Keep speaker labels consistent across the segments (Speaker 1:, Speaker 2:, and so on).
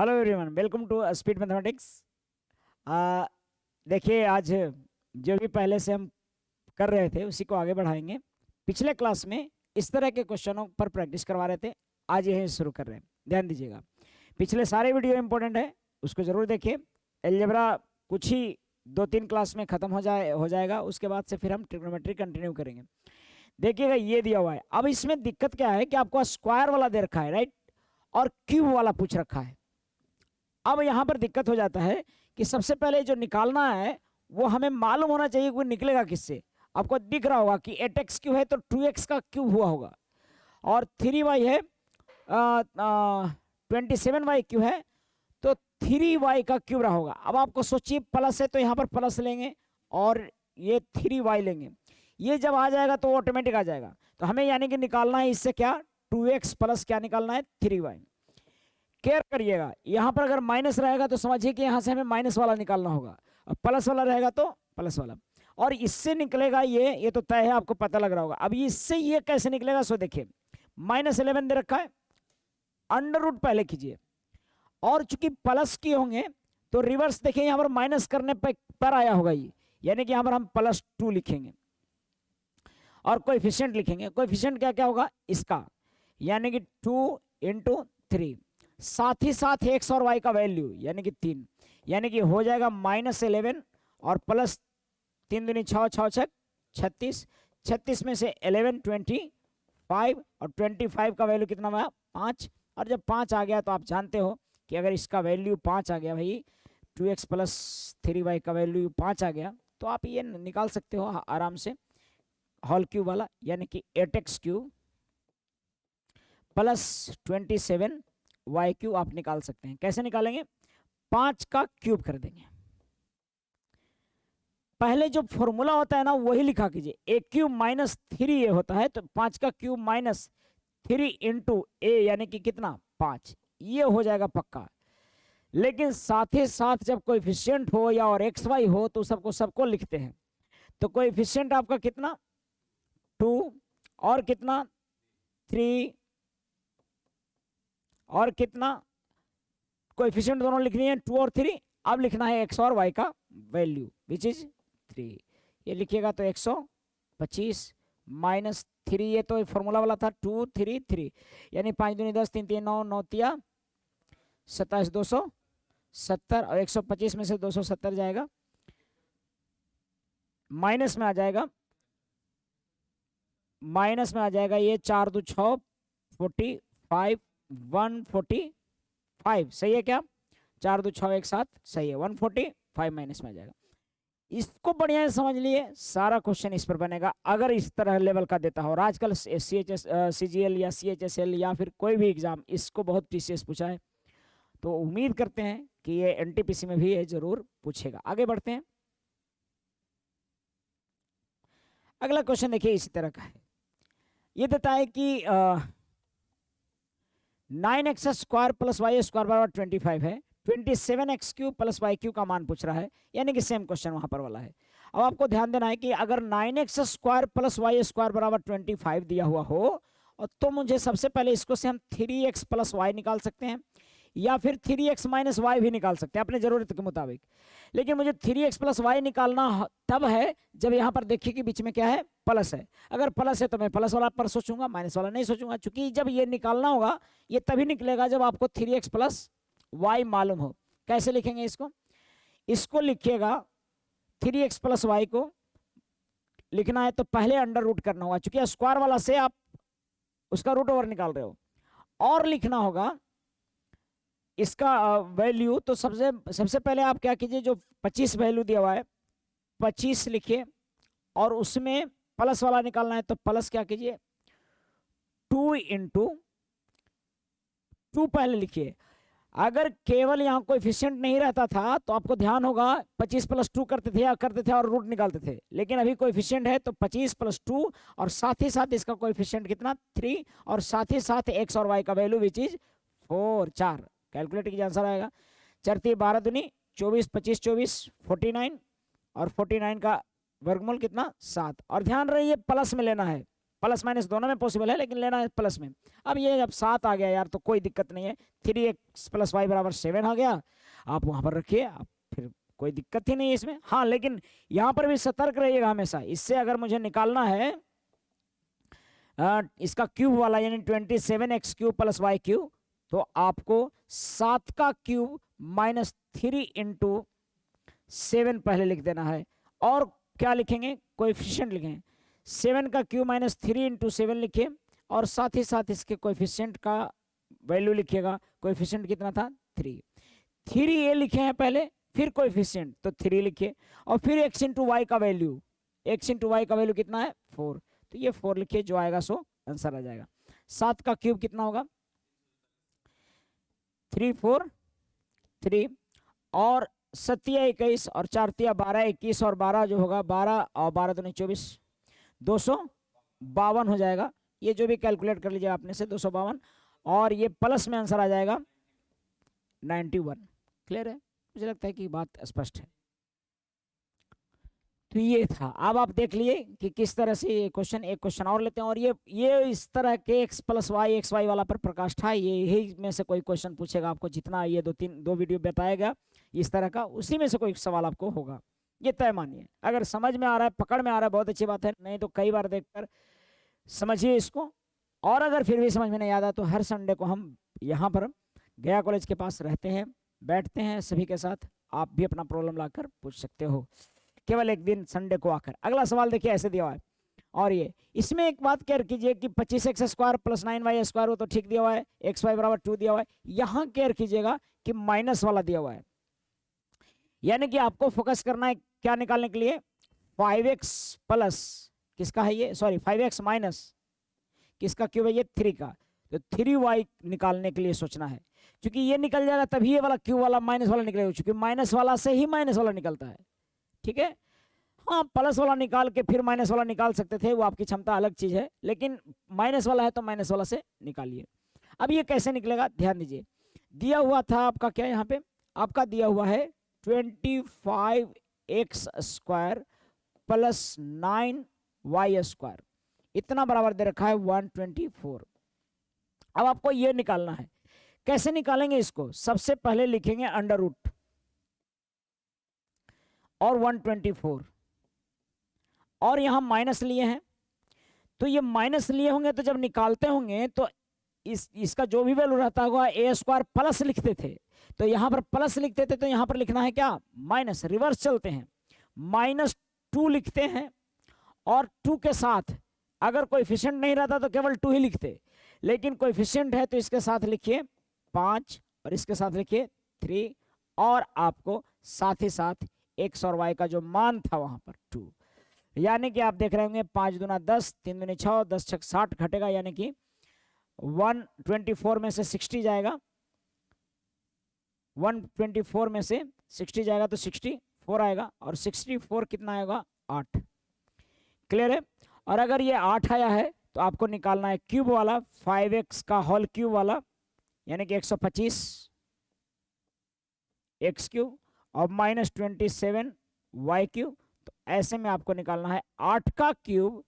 Speaker 1: Hello everyone, welcome to speed mathematics. देखिए, आज जो भी पहले से हम कर रहे थे उसी को आगे बढ़ाएंगे। पिछले क्लास में इस तरह के क्वेश्चनों पर प्रैक्टिस करवा रहे थे, आज यही शुरू कर रहे हैं। ध्यान दीजिएगा, पिछले सारे वीडियो इंपॉर्टेंट है, उसको ज़रूर देखिए। अलजेब्रा कुछ ही 2-3 क्लास में ख़त्म हो जाएगा, उसके बाद से फिर हम ट्रिग्नोमेट्री कंटिन्यू करेंगे। देखिएगा, ये दिया हुआ है। अब इसमें दिक्कत क्या है कि आपको स्क्वायर वाला दे रखा है, राइट, और क्यूब वाला पूछ रखा है। अब यहाँ पर दिक्कत हो जाता है कि सबसे पहले जो निकालना है वो हमें मालूम होना चाहिए कि वो निकलेगा किससे। आपको दिख रहा होगा कि 8x क्यूब है तो 2x का क्यूब हुआ होगा, और 3y है 27y क्यूब है तो 3y का क्यूब रहा होगा। अब आपको सोचिए, प्लस है तो यहाँ पर प्लस लेंगे और ये 3y लेंगे। ये जब आ जाएगा तो ऑटोमेटिक आ जाएगा। तो हमें यानी कि निकालना है इससे क्या, 2x प्लस क्या निकालना है, 3y। केयर करिएगा, यहाँ पर अगर माइनस रहेगा तो समझिए कि यहाँ से हमें माइनस वाला निकालना होगा, और प्लस वाला रहेगा तो प्लस वाला। और इससे निकलेगा ये तो तय है, आपको पता लग रहा होगा। अब इससे ये कैसे निकलेगा, सो देखिए, -11 दे रखा है, अंडर रूट पहले कीजिए, और चूंकि प्लस की होंगे तो रिवर्स देखिए, यहाँ पर माइनस करने पर आया होगा ये, यानी कि यहाँ पर हम +2 लिखेंगे और कोएफिशिएंट लिखेंगे। कोएफिशिएंट क्या क्या होगा इसका, यानी कि 2 × 3, साथ ही साथ x और y का वैल्यू यानी कि 3, यानी कि हो जाएगा -11 और प्लस 3 दूनी 6, 6 6 36, 36 में से 11 25, और 25 का वैल्यू कितना हुआ, 5। और जब 5 आ गया तो आप जानते हो कि अगर इसका वैल्यू 5 आ गया, भाई 2x प्लस 3y का वैल्यू 5 आ गया, तो आप ये निकाल सकते हो आराम से, होल क्यूब वाला, यानी कि 8x cube plus 27y cube आप निकाल सकते हैं। कैसे निकालेंगे, 5 का क्यूब कर देंगे। पहले जो फॉर्मूला होता है ना वही लिखा कीजिए, a क्यूब माइनस 3a होता है, तो 5 का क्यूब माइनस 3 × a यानी कि कितना, 5। ये हो जाएगा पक्का। लेकिन साथ ही साथ जब कोएफिशिएंट हो या और एक्स वाई हो तो सबको लिखते हैं। तो कोएफिशिएंट आपका कितना, 2, और कितना 3, और कितना, कोएफिशिएंट दोनों लिखनी है 2 और 3। अब लिखना है x और y का वैल्यू विच इज 3। ये लिखिएगा तो 125 माइनस 3, ये तो फॉर्मूला वाला था, 2 3 3, यानी 5 दूनी 10, 3 3 9, 9 तिया 27, 270, और 125 में से 270 जाएगा, माइनस में आ जाएगा, ये 4 2 6 45, 145, सही है क्या, 4 2 6 1 7, सही है, 145 माइनस में आ जाएगा। इसको बढ़िया से समझ लिए, सारा क्वेश्चन इस पर बनेगा अगर इस तरह लेवल का देता हो। और आजकल CGL या CHSL या फिर कोई भी एग्जाम इसको बहुत TCS पूछा है, तो उम्मीद करते हैं कि ये NTPC में भी ये जरूर पूछेगा। आगे बढ़ते हैं, अगला क्वेश्चन देखिए इसी तरह का है। ये देता है कि 9x square plus Y square बराबर 25 है, 27x cube plus Y cube का मान पूछ रहा है, यानी कि सेम क्वेश्चन वहां पर वाला है। अब आपको ध्यान देना है कि अगर 9x square plus Y square बराबर 25 दिया हुआ हो, और तो मुझे सबसे पहले इसको से हम 3x प्लस वाई निकाल सकते हैं, या फिर 3x माइनस वाई भी निकाल सकते हैं अपने जरूरत के मुताबिक। लेकिन मुझे 3x प्लस वाई निकालना तब है जब यहाँ पर देखिए कि बीच में क्या है, प्लस है। अगर प्लस है तो मैं प्लस वाला पर सोचूंगा, माइनस वाला नहीं सोचूंगा, क्योंकि जब ये निकालना होगा ये तभी निकलेगा जब आपको 3x प्लस वाई मालूम हो। कैसे लिखेंगे इसको लिखिएगा, 3x प्लस वाई को लिखना है तो पहले अंडर रूट करना होगा, चूंकि स्क्वायर वाला से आप उसका रूट ओवर निकाल रहे हो, और लिखना होगा इसका वैल्यू। तो सबसे पहले आप क्या कीजिए, जो 25 वैल्यू दिया हुआ है 25 लिखिए, और उसमें प्लस वाला निकालना है तो प्लस क्या कीजिए, 2 × 2 पहले लिखिए। अगर केवल यहाँ कोएफिशिएंट नहीं रहता था तो आपको ध्यान होगा 25 + 2 करते थे और रूट निकालते थे, लेकिन अभी कोएफिशिएंट है तो 25 + 2, और साथ ही साथ इसका कोएफिशिएंट कितना, 3, और साथ ही साथ x और y का वैल्यू विच इज 4, 4। कैलकुलेटर की आंसर आएगा 4 3 12 दूनी 24, 25 24 49, और 49 का वर्गमूल कितना, 7। और ध्यान रहे ये प्लस में लेना है, प्लस माइनस दोनों में पॉसिबल है, लेकिन लेना है प्लस में। अब ये जब 7 आ गया यार तो कोई दिक्कत नहीं है, 3x + y = 7 आ गया, आप वहां पर रखिए, आप फिर कोई दिक्कत ही नहीं है इसमें। हाँ, लेकिन यहाँ पर भी सतर्क रहिएगा हमेशा, इससे अगर मुझे निकालना है इसका क्यूब वाला यानी 27x³ + y³, तो आपको 7 का क्यूब -3 × 7 पहले लिख देना है, और क्या लिखेंगे, कोएफिशिएंट लिखेंगे। 7 का क्यूब -3 × 7 लिखिए, और साथ ही साथ इसके कोएफिशिएंट का वैल्यू लिखिएगा। कोएफिशिएंट कितना था, 3 ये लिखे हैं पहले, फिर कोएफिशिएंट तो 3 लिखिए, और फिर x × y का वैल्यू, x × y का वैल्यू कितना है, 4, तो ये 4 लिखिए, जो आएगा सो आंसर आ जाएगा। 7 का क्यूब कितना होगा, 3 4 3, और 7 21, और 4 12 21, और 12 जो होगा 12 और 12 दूनी 24, 252 हो जाएगा। ये जो भी कैलकुलेट कर लीजिए आपने से 252, और ये प्लस में आंसर आ जाएगा 91। क्लियर है, मुझे लगता है कि बात स्पष्ट है। तो ये था, अब आप देख लिए कि किस तरह से ये क्वेश्चन, एक क्वेश्चन और लेते हैं, और ये इस तरह के x + y xy वाला पर प्रकाश था, यही में से कोई क्वेश्चन पूछेगा आपको, जितना ये दो वीडियो बताया गया इस तरह का, उसी में से कोई सवाल आपको होगा, ये तय मानिए। अगर समझ में आ रहा है, पकड़ में आ रहा है, बहुत अच्छी बात है, नहीं तो कई बार देखकर समझिए इसको। और अगर फिर भी समझ में नहीं आता तो हर संडे को हम यहाँ पर गया कॉलेज के पास रहते हैं, बैठते हैं सभी के साथ, आप भी अपना प्रॉब्लम लाकर पूछ सकते हो, केवल एक दिन संडे को आकर। अगला सवाल देखिए, ऐसे दिया हुआ है, और ये इसमें एक बात केयर कीजिए कि 25x² + 9y² वो तो ठीक दिया हुआ है, xy = 2 दिया हुआ है। यहाँ केयर कीजिएगा कि माइनस वाला दिया हुआ है, यानी कि आपको फोकस करना है क्या निकालने के लिए, 5x प्लस किसका है ये, सॉरी 5x माइनस किसका क्यूब है, ये 3 का, तो 3y निकालने के लिए सोचना है, क्योंकि ये निकल जाएगा तभी ये वाला क्यूब वाला माइनस वाला निकलेगा, क्योंकि माइनस वाला से ही माइनस वाला निकलता है। ठीक है, हाँ, प्लस वाला निकाल के फिर माइनस वाला निकाल सकते थे, वो आपकी क्षमता अलग चीज है, लेकिन माइनस वाला है तो माइनस वाला से निकालिए। अब ये कैसे निकलेगा, ध्यान दीजिए, दिया हुआ था आपका क्या, यहाँ पे आपका दिया हुआ है 25x² + 9y², इतना बराबर दे रखा है 124। अब आपको ये निकालना है, कैसे निकालेंगे इसको, सबसे पहले लिखेंगे √ और 124, और यहां माइनस लिए हैं, तो ये माइनस लिए होंगे तो जब निकालते होंगे तो इसका जो भी वैल्यू रहता होगा a² प्लस लिखते थे, तो यहां पर प्लस लिखते थे, तो यहां पर लिखना है क्या, माइनस। रिवर्स चलते हैं, -2 लिखते हैं, और 2 के साथ अगर कोएफिशिएंट नहीं रहता तो केवल 2 ही लिखते, लेकिन कोएफिशिएंट है तो इसके साथ लिखिए 5, और इसके साथ लिखिए 3, और आपको साथ ही साथ x और y का जो मान था वहां पर 2, यानी कि आप देख रहे होंगे 5 दूना 10, 3 दूनी 6, 10 6 60 घटेगा, यानी कि 124 में से 60 जाएगा, 124 में से 60 जाएगा तो 64 आएगा, और 64 कितना आएगा, 8। क्लियर है, और अगर ये 8 आया है तो आपको निकालना है क्यूब वाला, 5x का होल क्यूब वाला, यानी कि 125 x³ और -27y³, तो ऐसे में आपको निकालना है 8 का क्यूब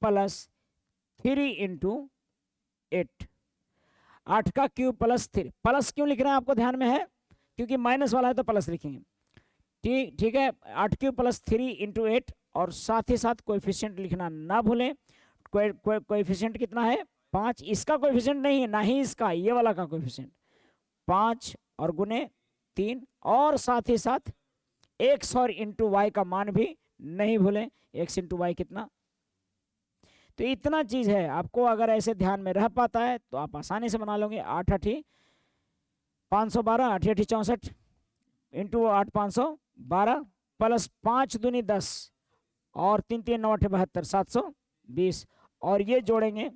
Speaker 1: + 3 × 8, 8 का क्यूब + 3, प्लस क्यों लिख रहे हैं आपको ध्यान में है, क्योंकि माइनस वाला है तो प्लस लिखेंगे। ठीक है, 8 क्यूब + 3 × 8, और साथ ही साथ कोएफिशिएंट लिखना ना भूलें। कोएफिशिएंट कितना है, 5, इसका कोएफिशिएंट नहीं है, ना ही इसका, ये वाला का कोएफिशिएंट 5, और गुने 3, और साथ ही साथ x और × y का मान भी नहीं भूलें, x × y कितना। तो इतना चीज है, आपको अगर ऐसे ध्यान में रह पाता है तो आप आसानी से बना लोगे। 8 8 512, 8 8 64 × 8 512 + 5 दूनी 10, और 3 3 9 8 72, 720, और ये जोड़ेंगे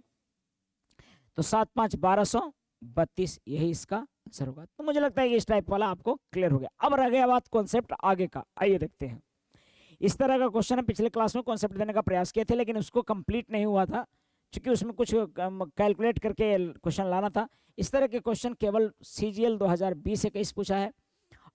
Speaker 1: तो 7 5 1232, यही इसका आंसर होगा। तो मुझे लगता है कि इस टाइप वाला आपको क्लियर हो गया। अब रह गया बात कॉन्सेप्ट आगे का, आइए देखते हैं। इस तरह का क्वेश्चन है, पिछले क्लास में कॉन्सेप्ट देने का प्रयास किए थे, लेकिन उसको कंप्लीट नहीं हुआ था, क्योंकि उसमें कुछ कैलकुलेट करके क्वेश्चन लाना था। इस तरह के क्वेश्चन केवल CGL 2020-21 पूछा है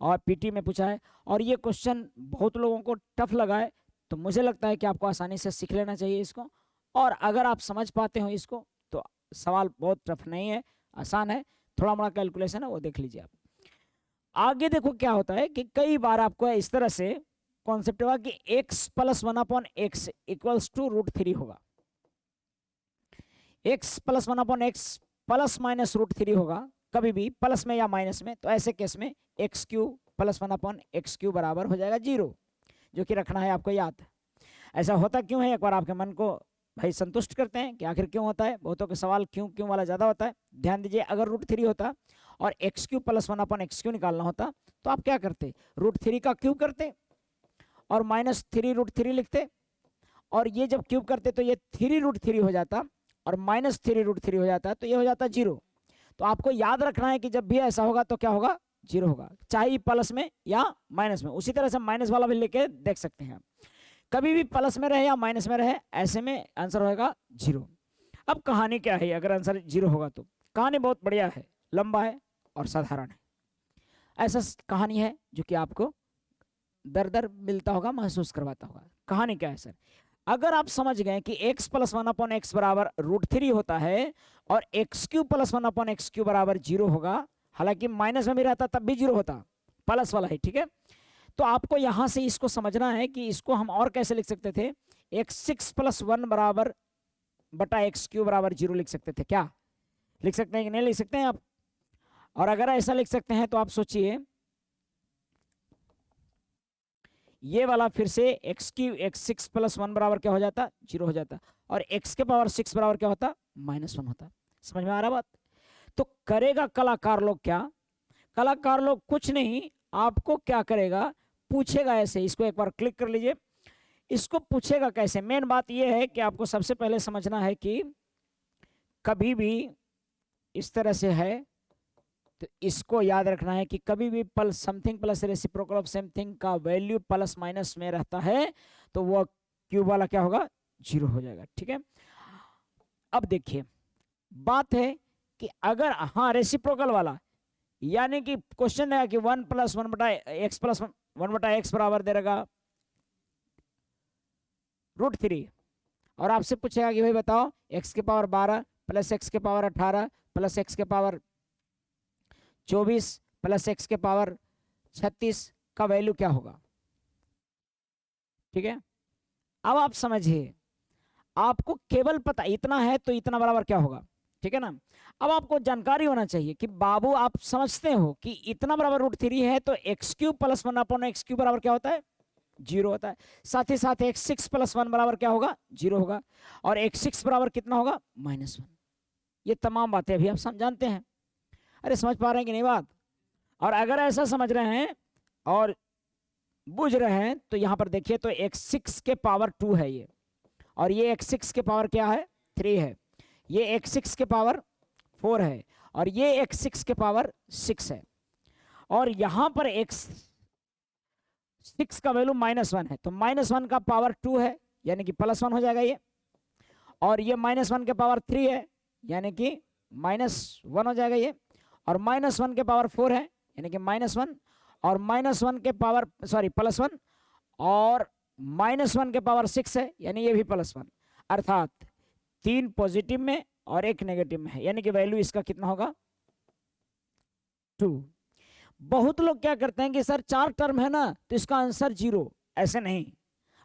Speaker 1: और PT में पूछा है, और ये क्वेश्चन बहुत लोगों को टफ लगा है, तो मुझे लगता है कि आपको आसानी से सीख लेना चाहिए इसको, और अगर आप समझ पाते हो इसको तो सवाल बहुत टफ नहीं है, आसान है, थोड़ा मोड़ा कैलकुलेशन है वो देख लीजिए आप। आगे देखो क्या होता है कि कई बार आपको इस तरह से कॉन्सेप्ट होगा कि x plus 1/x equals to √3 होगा, x plus 1/x plus minus √3 होगा, कभी भी प्लस में या माइनस में। तो ऐसे केस में x³ प्लस 1/x³ बराबर हो जाएगा 0, जो कि रखना है आपको याद। ऐसा होता क्यों है, एक बार आपके मन को भाई संतुष्ट करते हैं कि आखिर क्यों होता है। बहुतों के सवाल क्यों वाला ज़्यादा होता है। ध्यान दीजिए, अगर √3 होता और x³ प्लस 1/x³ निकालना होता तो आप क्या करते, √3 का क्यूब करते और -3 √3 लिखते, और ये जब क्यूब करते तो ये 3 √3 हो जाता और -3 √3 हो जाता, तो ये हो जाता 0। तो आपको याद रखना है कि जब भी ऐसा होगा तो क्या होगा, 0 होगा, चाहे प्लस में या माइनस में। उसी तरह से माइनस वाला भी लेके देख सकते हैं, कभी भी प्लस में रहे या माइनस में रहे, ऐसे में आंसर होगा 0। अब कहानी क्या है, अगर आंसर 0 होगा तो कहानी बहुत बढ़िया है, लंबा है और साधारण है। ऐसा कहानी है जो कि आपको दर दर मिलता होगा, महसूस करवाता होगा। कहानी क्या है सर, अगर आप समझ गए कि x प्लस 1/x बराबर √3 होता है और x³ प्लस 1/x³ बराबर 0 होगा, हालांकि माइनस में भी रहता तब भी 0 होता, प्लस वाला है, ठीक है। तो आपको यहां से इसको समझना है कि इसको हम और कैसे लिख सकते थे, x6 प्लस 1 बराबर बटा x³ बराबर 0 लिख सकते थे। क्या लिख सकते हैं कि नहीं लिख सकते हैं आप? और अगर ऐसा लिख सकते हैं तो आप सोचिए, ये वाला फिर से x6 प्लस 1 बराबर क्या हो जाता, 0 हो जाता, और x के पावर 6 बराबर क्या होता, -1 होता। समझ में आ रहा बात? तो करेगा कलाकार लोग क्या, कलाकार लोग कुछ नहीं, आपको क्या करेगा, पूछेगा ऐसे, इसको एक बार क्लिक कर लीजिए। इसको पूछेगा कैसे, मेन बात यह है कि आपको सबसे पहले समझना है कि कभी भी इस तरह से है तो इसको याद रखना है कि कभी भी plus something plus reciprocal of something का वैल्यू प्लस माइनस में रहता है तो वो क्यूब वाला क्या होगा, 0 हो जाएगा, ठीक है। अब देखिए बात है कि अगर हाँ रेसिप्रोकल वाला, यानी कि क्वेश्चन है कि 1 प्लस 1 बटा एक्स प्लस 1 बटा एक्स बराबर दे रहेगा √3, और आपसे पूछेगा कि भाई बताओ x के पावर 12 प्लस x के पावर 18 प्लस x के पावर 24 प्लस x के पावर 36 का वैल्यू क्या होगा, ठीक है। अब आप समझिए, आपको केवल पता इतना है तो इतना बराबर क्या होगा, ठीक है ना। अब आपको जानकारी होना चाहिए कि बाबू आप समझते हो कि इतना बराबर √3 है तो x³ प्लस 1/x³ बराबर क्या होता है, 0 होता है। साथ ही साथ x6 प्लस 1 बराबर क्या होगा, 0 होगा, और x6 बराबर कितना होगा, -1। ये तमाम बातें अभी आप जानते हैं। अरे समझ पा रहे हैं कि नहीं बात? और अगर ऐसा समझ रहे हैं और बुझ रहे हैं तो यहां पर देखिए, तो x6 के पावर 2 है ये, और ये x6 के पावर क्या है, 3 है, ये x6 के पावर 4 है, और ये x6 के पावर 6 है, और यहां पर x6 का वैल्यू -1 है, तो -1 का पावर 2 है यानी कि +1 हो जाएगा ये, और ये -1 के पावर 3 है यानी कि -1 हो जाएगा ये, और -1 के पावर 4 है यानी कि -1, और -1 के पावर +1, और -1 के पावर 6 है यानी ये भी +1, अर्थात 3 पॉजिटिव में और 1 नेगेटिव में है, यानी कि वैल्यू इसका कितना होगा, 2। बहुत लोग क्या करते हैं कि सर 4 टर्म है ना तो इसका आंसर 0, ऐसे नहीं,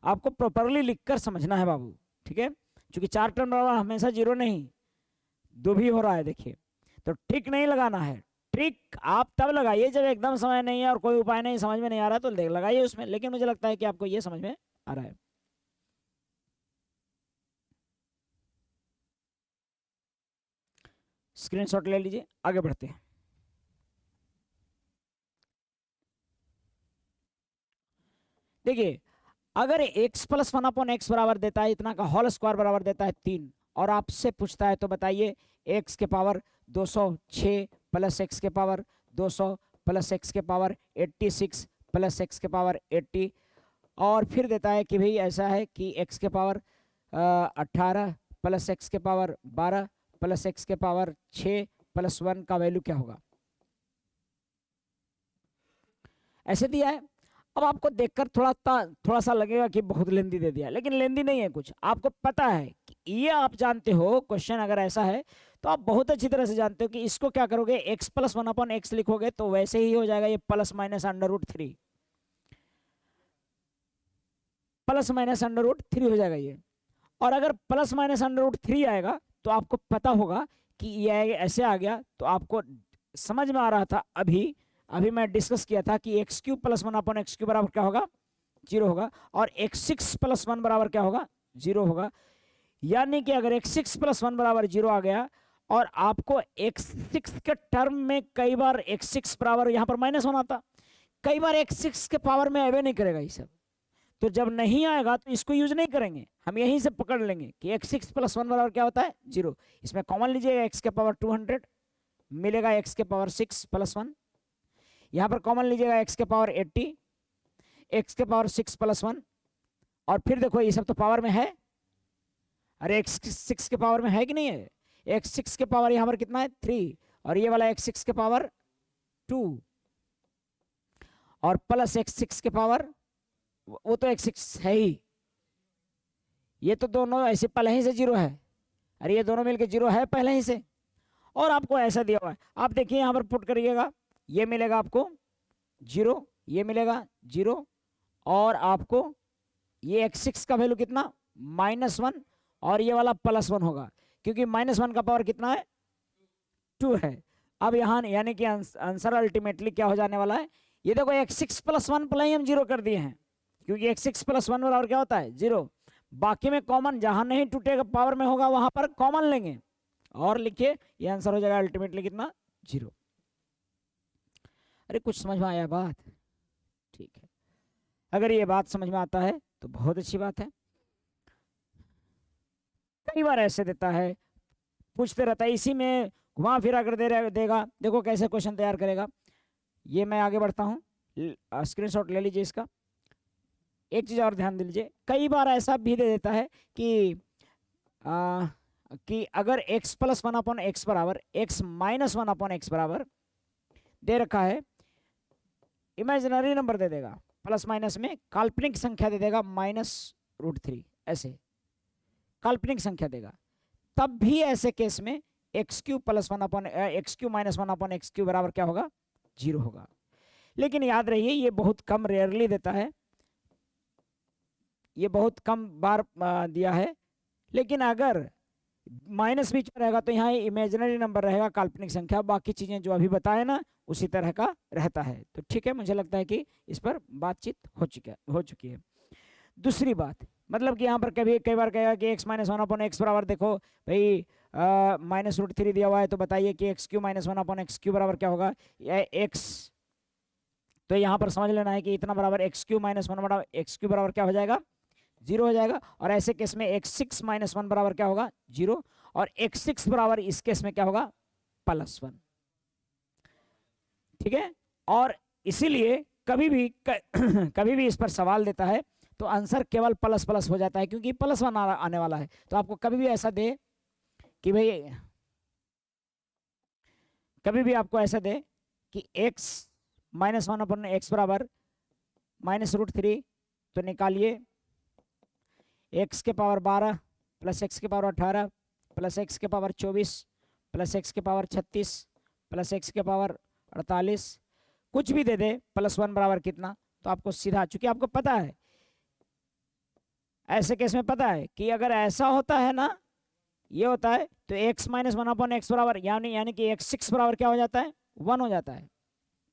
Speaker 1: आपको प्रॉपरली लिखकर समझना है बाबू, ठीक है। क्योंकि 4 टर्म बराबर हमेशा 0 नहीं, 2 भी हो रहा है, देखिए। तो ट्रिक नहीं लगाना है, ट्रिक आप तब लगाइए जब एकदम समझ नहीं है और कोई उपाय नहीं समझ में नहीं आ रहा तो लगाइए उसमें, लेकिन मुझे लगता है कि आपको ये समझ में आ रहा है। स्क्रीनशॉट ले लीजिए, आगे बढ़ते हैं। देखिए अगर x प्लस 1/x बराबर देता है इतना का होल स्क्वायर बराबर देता है 3, और आपसे पूछता है तो बताइए x के पावर 206 प्लस x के पावर 200 प्लस x के पावर 86 प्लस x के पावर 80, और फिर देता है कि भाई ऐसा है कि x के पावर 18 प्लस x के पावर 12 प्लस x के पावर 6 प्लस 1 का वैल्यू क्या होगा, ऐसे दिया है। अब आपको देखकर थोड़ा सा लगेगा कि बहुत लेंदी दे दिया, लेकिन लेंदी नहीं है कुछ, आपको पता है कि ये आप जानते हो, क्वेश्चन अगर ऐसा है तो आप बहुत अच्छी तरह से जानते हो कि इसको क्या करोगे, x प्लस 1/x लिखोगे तो वैसे ही हो जाएगा, ये प्लस माइनस √3, प्लस माइनस √3 हो जाएगा ये। और अगर प्लस माइनस √3 आएगा तो आपको पता होगा कि ये ऐसे आ गया, तो आपको समझ में आ रहा था अभी मैं डिस्कस किया था कि x³ + 1/x³ बराबर क्या होगा, 0 होगा, और x6 + 1 बराबर क्या होगा, 0 होगा। यानी कि अगर x6 + 1 बराबर 0 आ गया और आपको x6 के टर्म में कई बार x6 बराबर यहाँ पर -1 आता, कई बार x6 के पावर में अवे नहीं करेगा ये सब, तो जब नहीं आएगा तो इसको यूज नहीं करेंगे, हम यहीं से पकड़ लेंगे कि x6 + 1 बराबर क्या होता है, 0। इसमें कॉमन लीजिएगा, x के पावर 200 मिलेगा, x के पावर 6 + 1, यहाँ पर कॉमन लीजिएगा, x के पावर 80, x के पावर 6 + 1, और फिर देखो ये सब तो पावर में है, अरे x6 के पावर में है कि नहीं है, x6 के पावर यहाँ पर कितना है, 3, और ये वाला x6 के पावर 2, और प्लस x6 के पावर, वो तो x6 है ही, ये तो दोनों ऐसे पहले ही से 0 है, अरे ये दोनों मिलके 0 है पहले ही से। और आपको ऐसा दिया हुआ है, आप देखिए यहाँ पर पुट करिएगा, ये मिलेगा आपको 0, ये मिलेगा 0, और आपको ये x6 का वैल्यू कितना, -1, और ये वाला +1 होगा, क्योंकि -1 का पावर कितना है, 2 है। अब यहाँ यानी कि आंसर अल्टीमेटली क्या हो जाने वाला है, ये देखो x6 + 1 पहले ही हम 0 कर दिए हैं, क्योंकि x6 + 1 बराबर क्या होता है, 0। बाकी में कॉमन जहां नहीं टूटेगा पावर में होगा वहां पर कॉमन लेंगे, और लिखिए ये आंसर हो जाएगा अल्टीमेटली कितना, 0। अरे कुछ समझ में आया बात, ठीक है, अगर ये बात समझ में आता है तो बहुत अच्छी बात है। कई बार ऐसे देता है, पूछते रहता है, इसी में घुमा फिरा कर देगा, देखो कैसे क्वेश्चन तैयार करेगा। ये मैं आगे बढ़ता हूँ, स्क्रीनशॉट ले लीजिए इसका। एक चीज़ और ध्यान दीजिए, कई बार ऐसा भी दे देता है कि अगर x + 1/x बराबर x - 1/x बराबर दे रखा है, इमेजिनरी नंबर दे देगा, प्लस माइनस में काल्पनिक संख्या दे देगा -√3, ऐसे काल्पनिक संख्या देगा, तब भी ऐसे केस में x³ + 1/x³ - 1/x³ बराबर क्या होगा, 0 होगा। लेकिन याद रहिए ये बहुत कम, रेयरली देता है, ये बहुत कम बार दिया है। लेकिन अगर माइनस बीच में रहेगा तो यहाँ इमेजिनरी नंबर रहेगा, काल्पनिक संख्या, बाकी चीजें जो अभी बताए ना उसी तरह का रहता है। तो ठीक है, मुझे लगता है कि इस पर बातचीत हो चुकी है। दूसरी बात, मतलब कि यहाँ पर कई बार कहेगा कि x - 1/x बराबर, देखो भाई -√3 दिया हुआ है, तो बताइए कि x³ - 1/x³ बराबर क्या होगा, x, तो यहाँ पर समझ लेना है कि इतना बराबर x³ - 1/x³ बराबर क्या हो जाएगा, 0 हो जाएगा। और ऐसे केस में x6 - 1 बराबर क्या होगा, 0, और x6 बराबर इस केस में क्या होगा, +1, ठीक है। और इसीलिए कभी भी इस पर सवाल देता है तो आंसर केवल ++ हो जाता है, क्योंकि +1 आने वाला है। तो आपको कभी भी ऐसा दे कि भाई, कभी भी आपको ऐसा दे कि x - 1/x बराबर -√3, तो निकालिए x के पावर 12 + x के पावर 18 + x के पावर 24 + x के पावर 36 + x के पावर 48, कुछ भी दे दे, +1 बराबर कितना, तो आपको सीधा, चूंकि आपको पता है, ऐसे केस में पता है कि अगर ऐसा होता है ना, ये होता है, तो x - 1/x बराबर यानी कि x6 बराबर क्या हो जाता है, 1 हो जाता है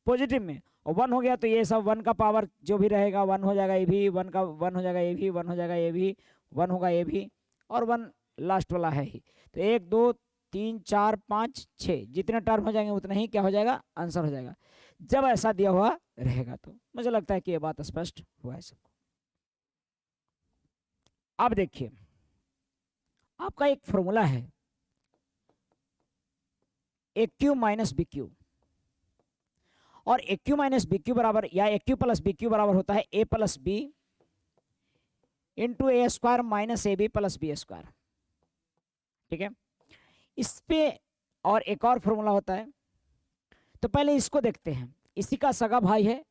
Speaker 1: पॉजिटिव में, और 1 हो गया तो ये सब 1 का पावर जो भी रहेगा 1 हो जाएगा, ये भी 1 का 1 हो जाएगा, ये भी 1 हो जाएगा, ये भी 1 होगा, ये भी, और 1 लास्ट वाला है ही। तो 1 2 3 4 5 6 जितने टर्म हो जाएंगे उतना ही क्या हो जाएगा, आंसर हो जाएगा, जब ऐसा दिया हुआ रहेगा। तो मुझे लगता है कि ये बात स्पष्ट हुआ है सबको। अब देखिए, आपका एक फॉर्मूला है AQ - BQ, और AQ - BQ बराबर, या AQ + BQ बराबर होता है A + B × A² - AB + B², ठीक है। इस पे और एक और फॉर्मूला होता है, तो पहले इसको देखते हैं। इसी का सगा भाई है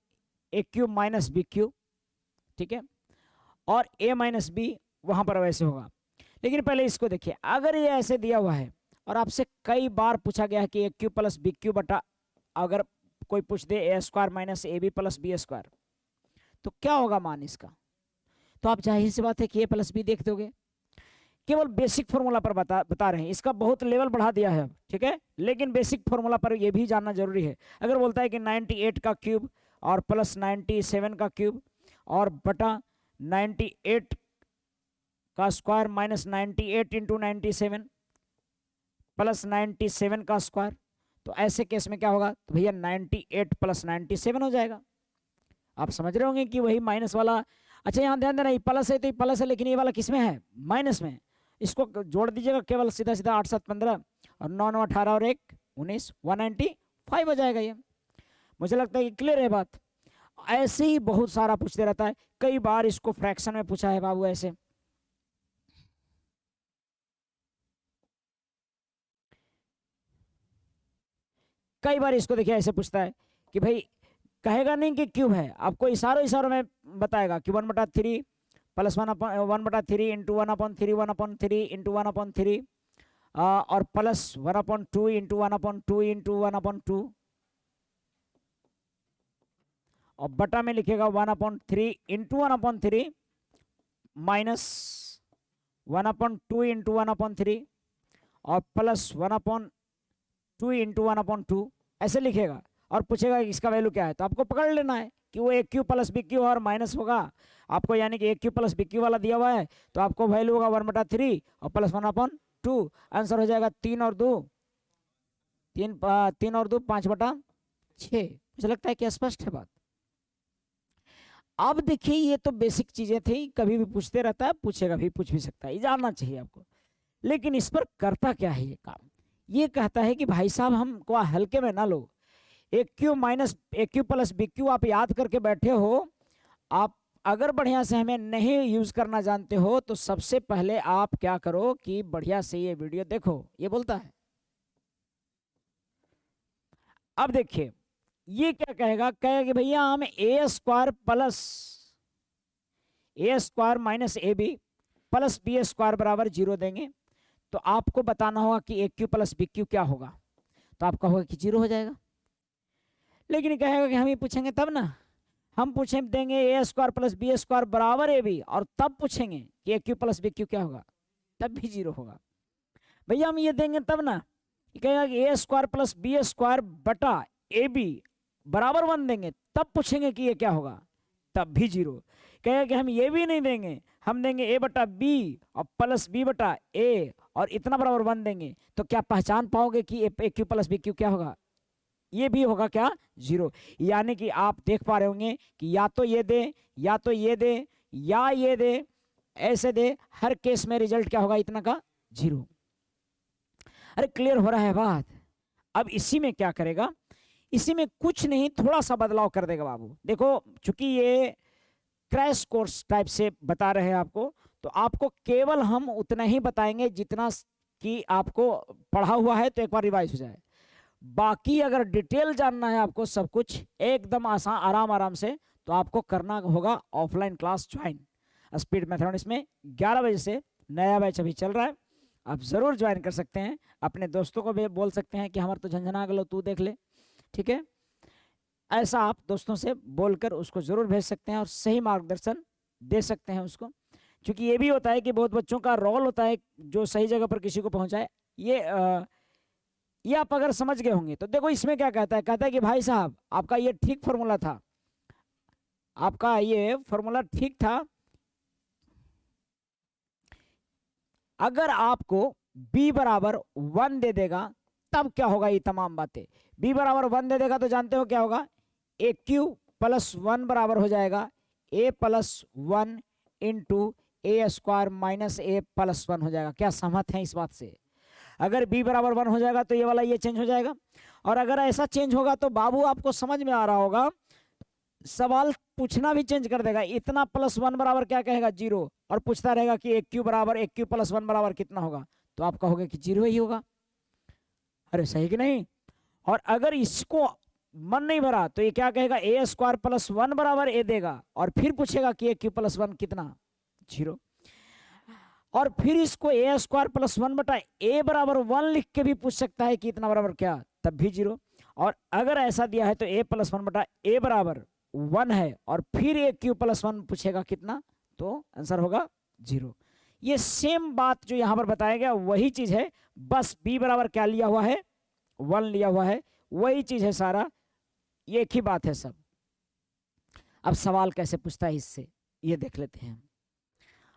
Speaker 1: AQ - BQ, ठीक है, और A - B वहां पर वैसे होगा, लेकिन पहले इसको देखिए, अगर ये ऐसे दिया हुआ है और आपसे कई बार पूछा गया है कि A cube plus B cube बटा, अगर कोई पूछ दे A square minus A B plus B square, तो क्या होगा मान इसका, तो आप जाहिर सी बात है कि ए प्लस बी देख दोगे। केवल बेसिक फॉर्मूला पर बता रहे हैं, इसका बहुत लेवल बढ़ा दिया है अब, ठीक है, लेकिन बेसिक फॉर्मूला पर ये भी जानना जरूरी है। अगर बोलता है कि 98 का क्यूब और प्लस 97 का क्यूब और बटा 98 का स्क्वायर माइनस 98 इंटू 97 प्लस 97 का स्क्वायर, तो ऐसे केस में क्या होगा, तो भैया 98 प्लस 97 हो जाएगा। आप समझ रहे होंगे कि वही माइनस वाला, अच्छा यहाँ ध्यान देना, ये प्लस है तो ये प्लस है, लेकिन ये वाला किस में है, माइनस में। इसको जोड़ दीजिएगा केवल सीधा सीधा, 8 7 15 और 9 9 18 और 1 19, 195 हो जाएगा। ये मुझे लगता है कि क्लियर है बात। ऐसे ही बहुत सारा पूछते रहता है, कई बार इसको फ्रैक्शन में पूछा है बाबू, ऐसे कई बार इसको देखिए ऐसे पूछता है कि भाई कहेगा नहीं कि क्यूब है, आपको इशारों इशारों में बताएगा कि 1/3 प्लस 1/3 इंटू 1/3 1/3 इंटू 1/3 और प्लस 1/2 इंटू 1/2 इंटू 1/2 और बटा में लिखेगा 1/3 इंटू 1/3 माइनस 1/2 इंटू 1/3 और प्लस 1/2 इंटू 1/2 ऐसे लिखेगा और पूछेगा कि इसका वैल्यू क्या है, तो आपको पकड़ लेना है कि वो ए क्यू प्लस बी क्यू और माइनस होगा आपको, यानी कि A cube plus B Q वाला दिया हुआ है, तो आपको वैल्यू होगा 1/3 और प्लस 1/2, आंसर हो जाएगा 3 और 2 5/6। मुझे लगता है कि स्पष्ट है बात। अब देखिए ये तो बेसिक चीजें थी, कभी भी पूछते रहता है, पूछेगा भी, पूछ भी सकता है, ये जानना चाहिए आपको। लेकिन इस पर करता क्या है ये काम, ये कहता है कि भाई साहब हमको हल्के में ना लो, ए क्यू माइनस ए क्यू प्लस बी क्यू आप याद करके बैठे हो, आप अगर बढ़िया से हमें नहीं यूज करना जानते हो तो सबसे पहले आप क्या करो कि बढ़िया से ये वीडियो देखो, ये बोलता है। अब देखिए ये क्या कहेगा, कहेगा कि भैया हम A square plus A square minus A B plus B square बराबर 0 देंगे, तो आपको बताना होगा कि A cube plus B cube क्या होगा, तो आपका होगा कि 0 हो जाएगा। लेकिन कहेगा कि हम ये पूछेंगे तब ना, हम पूछें देंगे ए स्क्वायर प्लस बी स्क्वायर बराबर ए बी और तब पूछेंगे कि A cube plus B cube क्या होगा, तब भी 0 होगा। भैया हम ये देंगे तब ना, कहेगा कि ए स्क्वायर प्लस बी स्क्वायर बटा ए बी बराबर 1 देंगे, तब पूछेंगे कि ये क्या होगा, तब भी 0। कहेगा कि हम ये भी नहीं देंगे, हम देंगे ए बटा बी और प्लस बी बटा ए और इतना बराबर 1 देंगे, तो क्या पहचान पाओगे कि A cube plus B cube क्या होगा, ये भी होगा क्या 0। यानी कि आप देख पा रहे होंगे कि या तो ये दे या तो ये दे या ये दे, ऐसे दे, हर केस में रिजल्ट क्या होगा, इतना का 0। अरे क्लियर हो रहा है बात। अब इसी में क्या करेगा, इसी में कुछ नहीं, थोड़ा सा बदलाव कर देगा बाबू। देखो चूंकि ये क्रैश कोर्स टाइप से बता रहे हैं आपको, तो आपको केवल हम उतना ही बताएंगे जितना कि आपको पढ़ा हुआ है, तो एक बार रिवाइज हो जाए। बाकी अगर डिटेल जानना है आपको सब कुछ एकदम आसान आराम आराम से, तो आपको करना होगा offline class join speed mathematics में 11 बजे से नया बैच अभी चल रहा है, आप ज़रूर ज्वाइन कर सकते हैं। अपने दोस्तों को भी बोल सकते हैं कि हमारे तो झंझना गलो तू देख ले, ठीक है, ऐसा आप दोस्तों से बोलकर उसको ज़रूर भेज सकते हैं और सही मार्गदर्शन दे सकते हैं उसको। क्योंकि ये भी होता है कि बहुत बच्चों का रोल होता है जो सही जगह पर किसी को पहुँचाए। ये आप अगर समझ गए होंगे तो देखो इसमें क्या कहता है, कहता है कि भाई साहब आपका ये ठीक फॉर्मूला था, आपका ये फॉर्मूला ठीक था, अगर आपको b बराबर 1 दे देगा तब क्या होगा, ये तमाम बातें b बराबर 1 दे देगा तो जानते हो क्या होगा, ए क्यू प्लस 1 बराबर हो जाएगा a plus 1 into A square minus A plus 1 हो जाएगा। क्या सहमत है इस बात से? अगर b बराबर 1 हो जाएगा तो ये वाला ये चेंज हो जाएगा, और अगर ऐसा चेंज होगा तो बाबू आपको समझ में आ रहा होगा, सवाल पूछना भी चेंज कर देगा, इतना प्लस 1 बराबर क्या कहेगा 0, और पूछता रहेगा कि ए क्यू बराबर ए क्यू प्लस 1 बराबर कितना होगा, तो आप कहोगे कि 0 ही होगा। अरे सही कि नहीं? और अगर इसको मन नहीं भरा तो ये क्या कहेगा, ए स्क्वायर प्लस 1 बराबर ए देगा और फिर पूछेगा कि ए क्यू प्लस 1 कितना, 0। और फिर इसको ए स्क्वायर प्लस 1/a बराबर 1 लिख के भी पूछ सकता है कि इतना बराबर क्या, तब भी 0। और अगर ऐसा दिया है तो a प्लस 1/a बराबर 1 है और फिर a क्यू प्लस 1 पूछेगा कितना, तो आंसर होगा 0। ये सेम बात जो यहां पर बताया गया वही चीज है, बस b बराबर क्या लिया हुआ है, 1 लिया हुआ है, वही चीज है सारा, ये एक ही बात है सब। अब सवाल कैसे पूछता है इससे ये देख लेते हैं।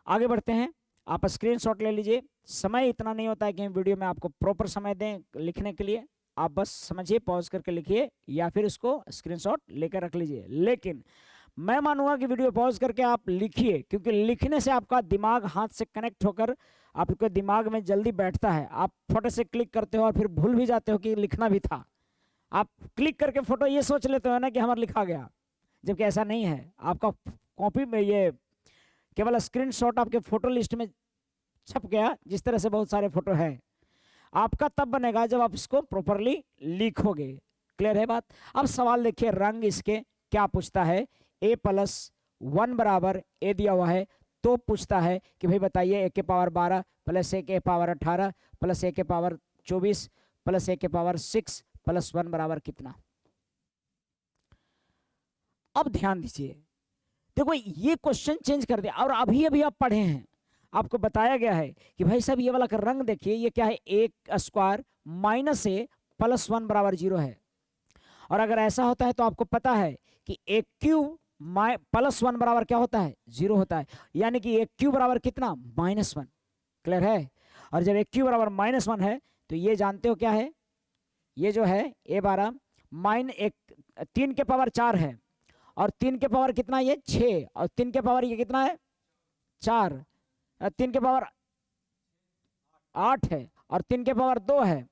Speaker 1: आगे बढ़ते हैं, आप स्क्रीनशॉट ले लीजिए। समय इतना नहीं होता है कि वीडियो में आपको प्रॉपर समय दें लिखने के लिए, आप बस समझिए, पॉज करके लिखिए या फिर उसको स्क्रीनशॉट लेकर रख लीजिए। लेकिन मैं मानूंगा कि वीडियो पॉज करके आप लिखिए, क्योंकि लिखने से आपका दिमाग हाथ से कनेक्ट होकर आपके दिमाग में जल्दी बैठता है। आप फोटो से क्लिक करते हो और फिर भूल भी जाते हो कि लिखना भी था। आप क्लिक करके फोटो ये सोच लेते हो ना कि हमारा लिखा गया, जबकि ऐसा नहीं है। आपका कॉपी में ये केवल स्क्रीनशॉट आपके फोटो लिस्ट में छप गया, जिस तरह से बहुत सारे फोटो हैं। आपका तब बनेगा जब आप इसको प्रॉपरली लिखोगे। क्लियर है बात? अब सवाल देखिए, रंग इसके क्या पूछता है, a प्लस 1 बराबर a दिया हुआ है, तो पूछता है कि भाई बताइए a के पावर 12 प्लस a के पावर 18 प्लस a के पावर 24 प्लस a के पावर 6 प्लस 1 बराबर कितना। अब ध्यान दीजिए, देखो ये क्वेश्चन चेंज कर दिया और अभी अभी आप पढ़े हैं, आपको बताया गया है कि भाई साहब ये वाला का रंग देखिए, ये क्या है, a square minus a plus 1 बराबर 0 है। और अगर ऐसा होता है तो आपको पता है कि a क्यूब प्लस 1 बराबर क्या होता है, 0 होता है, यानी कि a क्यूब बराबर कितना, -1। क्लियर है? और जब a क्यूब बराबर -1 है तो ये जानते हो क्या है, ये जो है a12 3 के पावर 4 है, और 3 के पावर कितना, ये 6, और 3 के पावर ये कितना है 4, 3 के पावर 8 है, और 3 के पावर 2 है।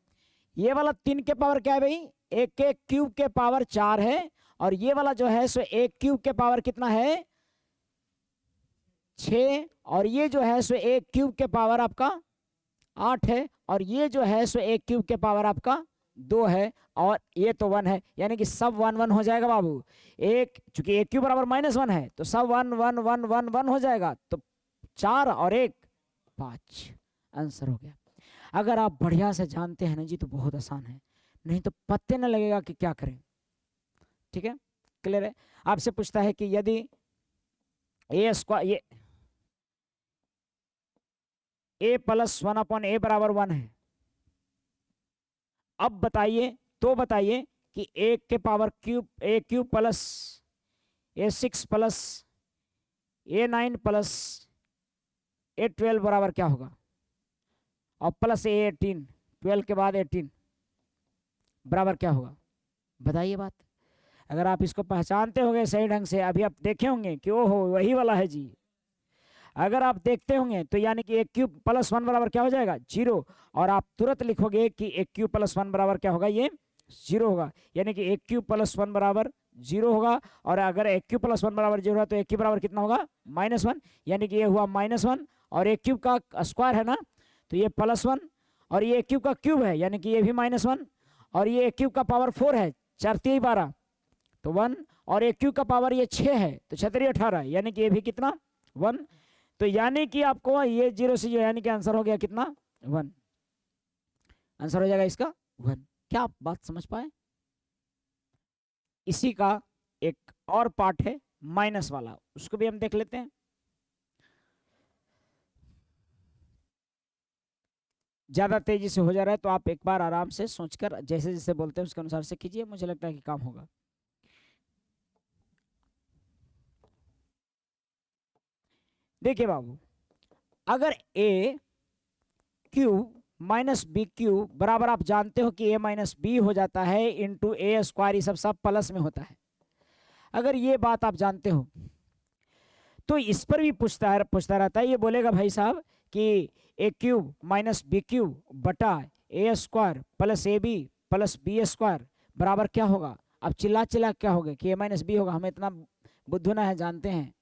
Speaker 1: ये वाला 3 के पावर क्या है भाई, a के क्यूब के पावर 4 है, और ये वाला जो है सो a क्यूब के पावर कितना है 6, और ये जो है सो a क्यूब के पावर आपका 8 है, और ये जो है सो a क्यूब के पावर आपका 2 है, और ये तो 1 है, यानी कि सब 1 1 हो जाएगा बाबू। एक चूंकि a क्यूब बराबर -1 है तो सब 1 1 1 1 1 हो जाएगा, तो 4 और 1 5 आंसर हो गया। अगर आप बढ़िया से जानते हैं ना जी तो बहुत आसान है, नहीं तो पत्ते न लगेगा कि क्या करें। ठीक है, क्लियर है? आपसे पूछता है कि यदि a स्क्वायर ये a प्लस 1/a बराबर 1 है, अब बताइए, तो बताइए कि a के power cube a cube plus a6 plus a9 plus a12 बराबर क्या होगा, और प्लस a18, 12 के बाद 18 बराबर क्या होगा, बताइए बात। अगर आप इसको पहचानते होंगे सही ढंग से, अभी आप देखे होंगे कि ओहो वही वाला है जी, अगर आप देखते होंगे तो यानी कि a क्यूब प्लस 1 बराबर क्या हो जाएगा 0, और आप तुरंत लिखोगे कि a क्यूब प्लस 1 बराबर क्या होगा, ये 0 होगा, यानी कि a क्यूब प्लस 1 बराबर 0 होगा। और अगर a क्यूब प्लस 1 बराबर 0 है तो a क्यूब बराबर कितना होगा -1, यानी कि ये हुआ -1, और a क्यूब का स्क्वायर है ना, तो ये +1, और ये a क्यूब का क्यूब है यानी कि ये भी -1, और ये a क्यूब का पावर 4 है, 4 3 12 तो 1, और a क्यूब का पावर ये 6 है तो 6 3 18, यानी कि ये भी कितना 1, तो यानी कि आपको ये 0 से 0 यानी कि आंसर हो गया कितना 1, आंसर हो जाएगा इसका 1। क्या आप बात समझ पाए? इसी का एक और पार्ट है माइनस वाला, उसको भी हम देख लेते हैं। ज्यादा तेजी से हो जा रहा है तो आप एक बार आराम से सोचकर जैसे जैसे बोलते हैं उसके अनुसार से कीजिए, मुझे लगता है कि काम होगा। देखिए बाबू, अगर a cube minus B cube बराबर, आप जानते हो कि a माइनस बी हो जाता है इंटू a स्क्वायर, ये सब प्लस में होता है। अगर ये बात आप जानते हो तो इस पर भी पूछता रहता है, ये बोलेगा भाई साहब कि a cube minus B cube बटा a square plus A B plus B square बराबर क्या होगा। अब चिल्ला चिल्ला क्या होगा कि a माइनस बी होगा, हमें इतना बुद्धू ना है, जानते हैं,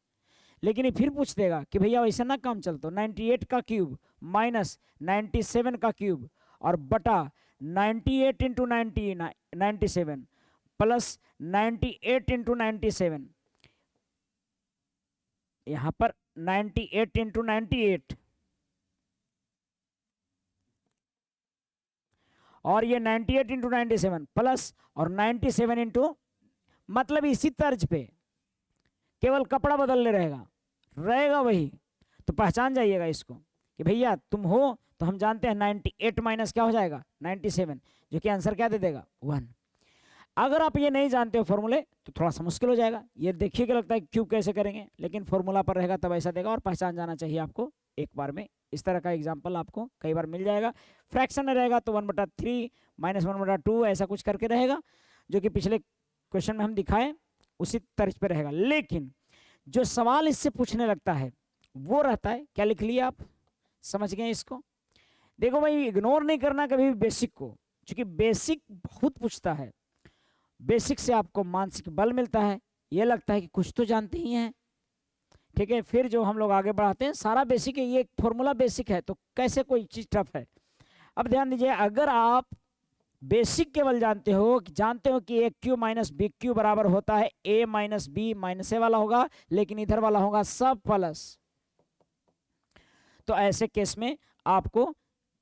Speaker 1: लेकिन ये फिर पूछ देगा कि भैया वैसे ना काम चलता, 98 का क्यूब माइनस 97 का क्यूब और बटा 98 इंटू 97 प्लस 98 इंटू 97, यहाँ पर 98 इंटू 98 और ये 98 इंटू 97 प्लस और 97 इंटू, मतलब इसी तर्ज पे, केवल कपड़ा बदलने रहेगा वही। तो पहचान जाइएगा इसको कि भैया तुम हो, तो हम जानते हैं 98 माइनस क्या हो जाएगा 97, जो कि आंसर क्या दे देगा 1। अगर आप ये नहीं जानते हो फॉर्मूले तो थोड़ा सा मुश्किल हो जाएगा। ये देखिए कि लगता है क्यूब कैसे करेंगे, लेकिन फॉर्मूला पर रहेगा तब ऐसा देगा, और पहचान जाना चाहिए आपको एक बार में। इस तरह का एग्जाम्पल आपको कई बार मिल जाएगा। फ्रैक्शन में रहेगा तो 1/3 माइनस 1/2 ऐसा कुछ करके रहेगा, जो कि पिछले क्वेश्चन में हम दिखाए उसी तर्ज पे रहेगा। लेकिन जो सवाल इससे पूछने लगता है वो रहता है, क्या लिख लिया आप, समझ गए इसको। देखो भाई, इग्नोर नहीं करना कभी भी बेसिक को, क्योंकि बेसिक बहुत पूछता है। बेसिक से आपको मानसिक बल मिलता है, ये लगता है कि कुछ तो जानते ही हैं, ठीक है। फिर जो हम लोग आगे बढ़ाते हैं सारा बेसिक है, ये फॉर्मूला बेसिक है, तो कैसे कोई चीज टफ है। अब ध्यान दीजिए, अगर आप बेसिक केवल जानते हो कि A Q minus B Q बराबर होता है ए माइनस बी माइनस ए वाला होगा, लेकिन इधर वाला होगा सब प्लस, तो ऐसे केस में आपको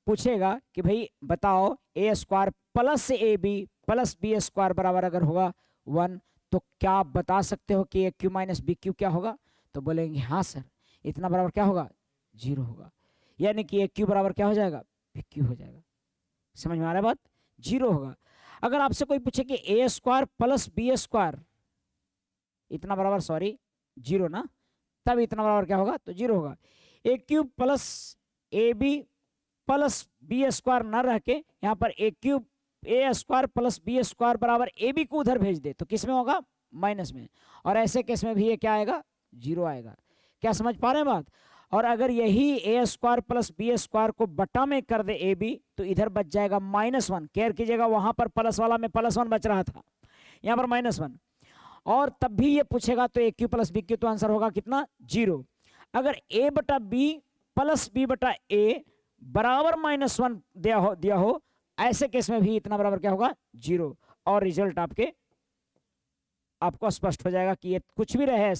Speaker 1: पूछेगा कि भाई बताओ A square plus A B plus B square बराबर अगर होगा 1, तो क्या आप बता सकते हो कि A Q minus B cube क्या होगा। तो बोलेंगे हाँ सर, इतना बराबर क्या होगा 0 होगा, यानी कि ए क्यू बराबर क्या हो जाएगा बी क्यू हो जाएगा। समझ में आ रहा है बात, 0 होगा। अगर आपसे कोई पूछे कि ए स्क्वायर प्लस बी स्क्वायर इतना बराबर 0 ना, तब इतना बराबर क्या होगा, तो 0 होगा। A cube plus A B plus B square न रह के यहाँ पर A cube A square plus B square बराबर ए बी को उधर भेज दे तो किस में होगा, माइनस में, और ऐसे केस में भी ये क्या आएगा 0 आएगा। क्या समझ पा रहे हैं बात। और अगर यही ए स्क्वायर प्लस बी स्क्वायर को बटा में कर दे ए बी, तो इधर बच जाएगा -1। केयर कीजिएगा, वहां पर प्लस वाला में +1 बच रहा था, यहाँ पर -1, और तब भी ये पूछेगा तो ए क्यू प्लस बी क्यू, तो आंसर होगा कितना 0। अगर a बटा बी प्लस बी बटा ए बराबर -1 दिया हो, ऐसे केस में भी इतना बराबर क्या होगा 0, और रिजल्ट आपको स्पष्ट हो जाएगा कि ये कुछ भी रहे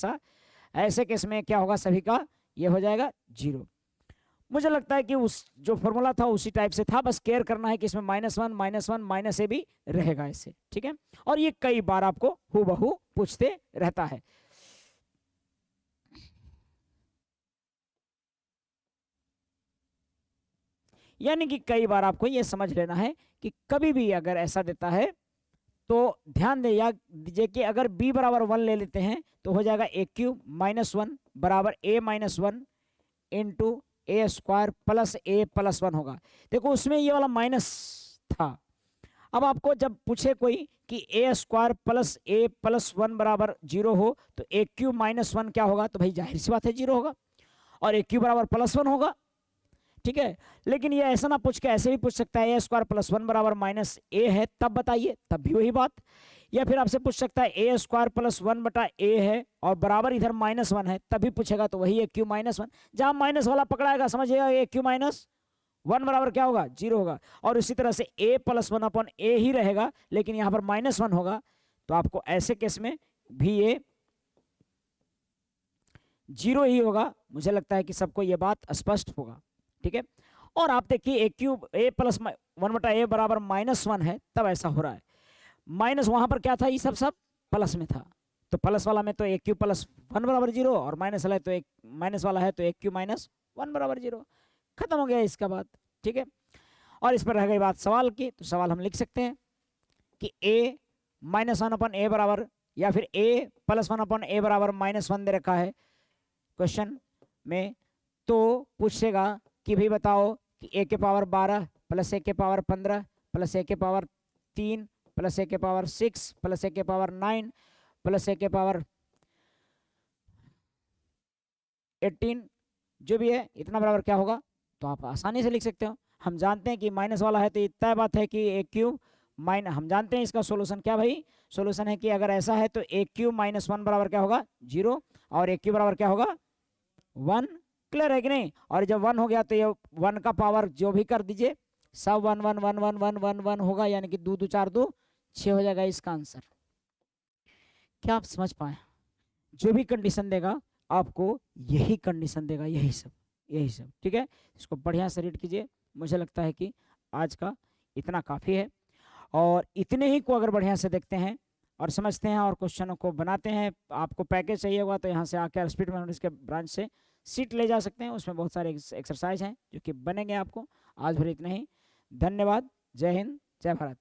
Speaker 1: ऐसे केस में क्या होगा, सभी का ये हो जाएगा 0। मुझे लगता है कि उस जो फॉर्मूला था उसी टाइप से था, बस केयर करना है कि इसमें -1 माइनस ए भी रहेगा ऐसे, ठीक है। और ये कई बार आपको हूबहू पूछते रहता है। यानी कि कई बार आपको ये समझ लेना है कि कभी भी अगर ऐसा देता है तो ध्यान दीजिए कि अगर b बराबर 1 ले लेते हैं तो हो जाएगा ए क्यूब -1 बराबर a -1 into A square plus a plus 1 होगा। देखो उसमें ये वाला माइनस था। अब आपको जब पूछे कोई कि ए स्क्वायर प्लस a प्लस 1 बराबर 0 हो तो ए क्यूब -1 क्या होगा, तो भाई जाहिर सी बात है 0 होगा, और ए क्यूब बराबर +1 होगा, ठीक है। लेकिन ये ऐसा ना पूछ के ऐसे भी पूछ सकता है ए स्क्वायर प्लस 1 बराबर -a है, तब बताइए, तब भी वही बात। या फिर आपसे पूछ सकता है ए स्क्वायर प्लस 1 बटा a है और बराबर इधर -1 है, तभी पूछेगा तो वही ए क्यू -1। जहां माइनस वाला पकड़ाएगा समझिएगा ए क्यू -1 बराबर क्या होगा 0 होगा। और इसी तरह से a प्लस 1 अपॉन a ही रहेगा, लेकिन यहाँ पर -1 होगा, तो आपको ऐसे केस में भी ये 0 ही होगा। मुझे लगता है कि सबको ये बात स्पष्ट होगा, ठीक है। और आप देखिए ए क्यूब a प्लस 1 बटा a बराबर -1 है, तब ऐसा हो रहा है। माइनस वहां पर क्या था, ये सब प्लस में था, तो प्लस वाला में तो ए क्यूब प्लस 1 बराबर 0, और माइनस वाला है तो माइनस वाला है तो ए क्यूब -1 बराबर 0। खत्म हो गया इसका बात, ठीक है। और इस पर रह गई बात सवाल की, तो सवाल हम लिख सकते हैं कि a -1 अपॉन a बराबर, या फिर a प्लस 1 अपॉन a बराबर -1 दे रखा है क्वेश्चन में, तो पूछेगा कि भाई बताओ कि a के पावर 12 प्लस a के पावर 15 प्लस a के पावर 3 प्लस a के पावर 6 प्लस a के पावर 9 प्लस a के पावर 18 जो भी है इतना बराबर क्या होगा, तो आप आसानी से लिख सकते हो। हम जानते हैं कि माइनस वाला है तो इतना बात है कि ए क्यूब हम जानते हैं इसका सोल्यूशन क्या भाई, सोल्यूशन है कि अगर ऐसा है तो ए क्यूब -1 बराबर क्या होगा 0, और ए क्यूब बराबर क्या होगा 1। क्लियर है कि नहीं। और जब 1 हो गया तो ये 1 का पावर जो भी कर दीजिए, सब 1 1 1 1 1 1 1 होगा, यानी कि 2 2 4 2 6 हो जाएगा इसका आंसर। क्या आप समझ पाए, जो भी कंडीशन देगा आपको यही कंडीशन देगा, यही सब, ठीक है। इसको बढ़िया से रीड कीजिए। मुझे लगता है कि आज का इतना काफ़ी है। और इतने ही को अगर बढ़िया से देखते हैं और समझते हैं और क्वेश्चनों को बनाते हैं, आपको पैकेज चाहिए होगा तो यहाँ से आकर स्पीड मैथमेटिक्स के ब्रांच से सीट ले जा सकते हैं। उसमें बहुत सारे एक्सरसाइज हैं जो कि बनेंगे आपको। आज भर इतना ही, धन्यवाद। जय हिंद, जय भारत।